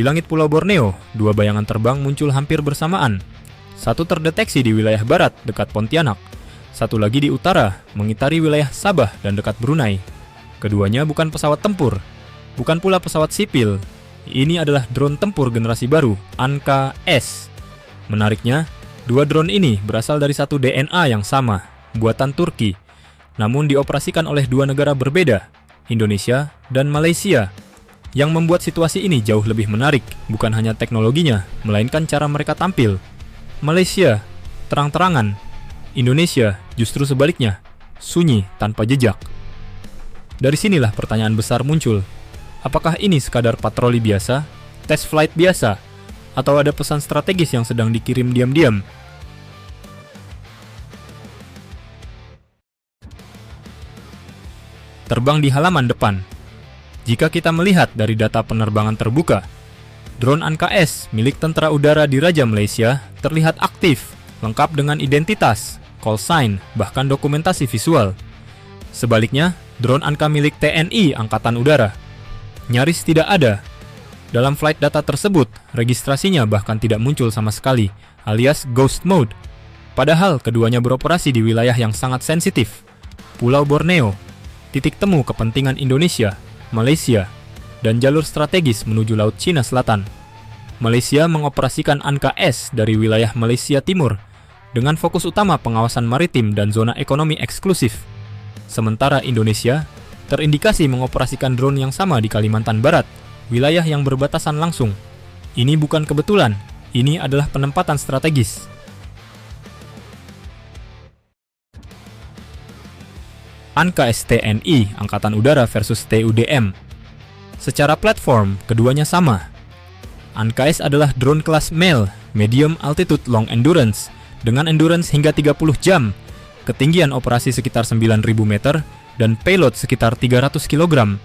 Di langit Pulau Borneo, dua bayangan terbang muncul hampir bersamaan. Satu terdeteksi di wilayah barat dekat Pontianak, satu lagi di utara mengitari wilayah Sabah dan dekat Brunei. Keduanya bukan pesawat tempur, bukan pula pesawat sipil. Ini adalah drone tempur generasi baru, Anka-S. Menariknya, dua drone ini berasal dari satu DNA yang sama, buatan Turki, namun dioperasikan oleh dua negara berbeda, Indonesia dan Malaysia. Yang membuat situasi ini jauh lebih menarik, bukan hanya teknologinya, melainkan cara mereka tampil. Malaysia, terang-terangan. Indonesia, justru sebaliknya, sunyi tanpa jejak. Dari sinilah pertanyaan besar muncul. Apakah ini sekadar patroli biasa, tes flight biasa, atau ada pesan strategis yang sedang dikirim diam-diam? Terbang di halaman depan. Jika kita melihat dari data penerbangan terbuka, drone Anka-S milik Tentara Udara Diraja Malaysia terlihat aktif, lengkap dengan identitas, call sign, bahkan dokumentasi visual. Sebaliknya, drone Anka milik TNI Angkatan Udara nyaris tidak ada. Dalam flight data tersebut, registrasinya bahkan tidak muncul sama sekali, alias ghost mode. Padahal keduanya beroperasi di wilayah yang sangat sensitif, Pulau Borneo, titik temu kepentingan Indonesia, Malaysia, dan jalur strategis menuju Laut Cina Selatan. Malaysia mengoperasikan Anka-S dari wilayah Malaysia Timur dengan fokus utama pengawasan maritim dan zona ekonomi eksklusif. Sementara Indonesia terindikasi mengoperasikan drone yang sama di Kalimantan Barat, wilayah yang berbatasan langsung. Ini bukan kebetulan, ini adalah penempatan strategis. Anka-S TNI Angkatan Udara versus TUDM. Secara platform, keduanya sama. Anka-S adalah drone kelas MALE, Medium Altitude Long Endurance, dengan endurance hingga 30 jam, ketinggian operasi sekitar 9.000 meter, dan payload sekitar 300 kg.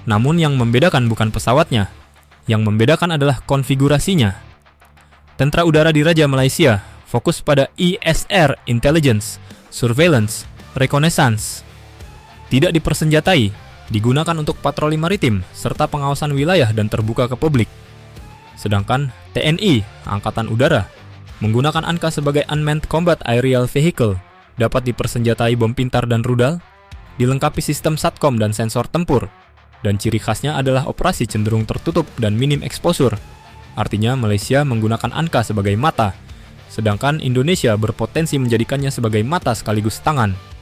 Namun yang membedakan bukan pesawatnya, yang membedakan adalah konfigurasinya. Tentara Udara Diraja Malaysia fokus pada ISR, Intelligence, Surveillance, Reconnaissance. Tidak dipersenjatai, digunakan untuk patroli maritim serta pengawasan wilayah dan terbuka ke publik. Sedangkan TNI, Angkatan Udara, menggunakan Anka sebagai Unmanned Combat Aerial Vehicle, dapat dipersenjatai bom pintar dan rudal, dilengkapi sistem SATCOM dan sensor tempur, dan ciri khasnya adalah operasi cenderung tertutup dan minim exposure. Artinya Malaysia menggunakan Anka sebagai mata, sedangkan Indonesia berpotensi menjadikannya sebagai mata sekaligus tangan.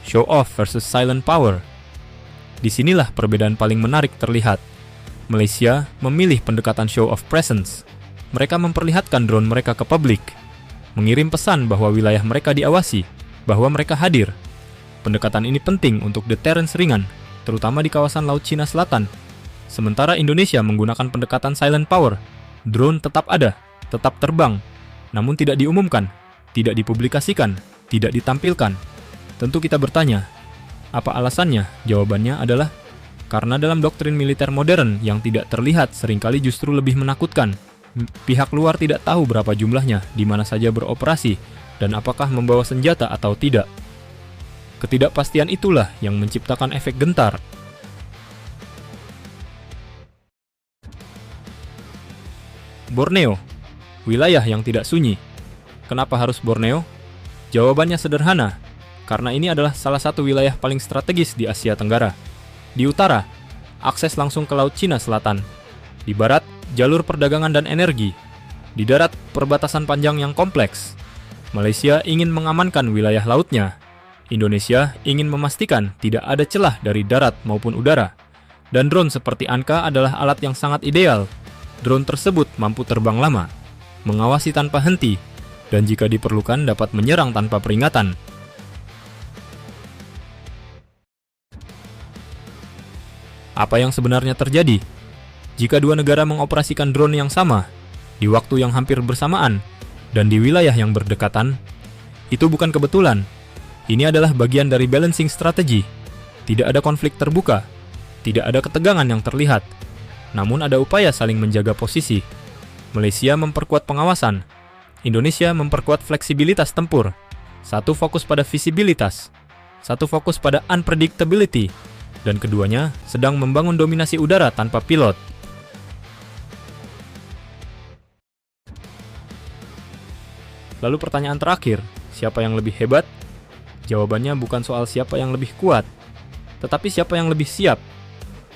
Show off versus silent power. Disinilah perbedaan paling menarik terlihat. Malaysia memilih pendekatan show of presence. Mereka memperlihatkan drone mereka ke publik, mengirim pesan bahwa wilayah mereka diawasi, bahwa mereka hadir. Pendekatan ini penting untuk deterrence ringan, terutama di kawasan Laut Cina Selatan. Sementara Indonesia menggunakan pendekatan silent power. Drone tetap ada, tetap terbang, namun tidak diumumkan, tidak dipublikasikan, tidak ditampilkan. Tentu kita bertanya, apa alasannya? Jawabannya adalah karena dalam doktrin militer modern yang tidak terlihat seringkali justru lebih menakutkan. Pihak luar tidak tahu berapa jumlahnya, di mana saja beroperasi, dan apakah membawa senjata atau tidak. Ketidakpastian itulah yang menciptakan efek gentar. Borneo, wilayah yang tidak sunyi. Kenapa harus Borneo? Jawabannya sederhana, karena ini adalah salah satu wilayah paling strategis di Asia Tenggara. Di utara, akses langsung ke Laut Cina Selatan. Di barat, jalur perdagangan dan energi. Di darat, perbatasan panjang yang kompleks. Malaysia ingin mengamankan wilayah lautnya. Indonesia ingin memastikan tidak ada celah dari darat maupun udara. Dan drone seperti Anka adalah alat yang sangat ideal. Drone tersebut mampu terbang lama, mengawasi tanpa henti, dan jika diperlukan dapat menyerang tanpa peringatan. Apa yang sebenarnya terjadi? Jika dua negara mengoperasikan drone yang sama, di waktu yang hampir bersamaan, dan di wilayah yang berdekatan, itu bukan kebetulan. Ini adalah bagian dari balancing strategi. Tidak ada konflik terbuka, tidak ada ketegangan yang terlihat, namun ada upaya saling menjaga posisi. Malaysia memperkuat pengawasan, Indonesia memperkuat fleksibilitas tempur. Satu fokus pada visibilitas, satu fokus pada unpredictability. dan keduanya sedang membangun dominasi udara tanpa pilot. Lalu pertanyaan terakhir, siapa yang lebih hebat? Jawabannya bukan soal siapa yang lebih kuat, tetapi siapa yang lebih siap.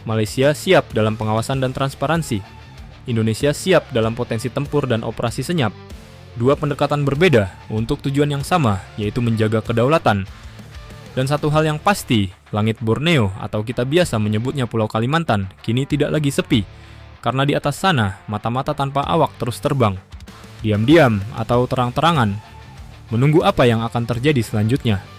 Malaysia siap dalam pengawasan dan transparansi. Indonesia siap dalam potensi tempur dan operasi senyap. Dua pendekatan berbeda untuk tujuan yang sama, yaitu menjaga kedaulatan. Dan satu hal yang pasti, langit Borneo atau kita biasa menyebutnya Pulau Kalimantan kini tidak lagi sepi, karena di atas sana mata-mata tanpa awak terus terbang, diam-diam atau terang-terangan, menunggu apa yang akan terjadi selanjutnya.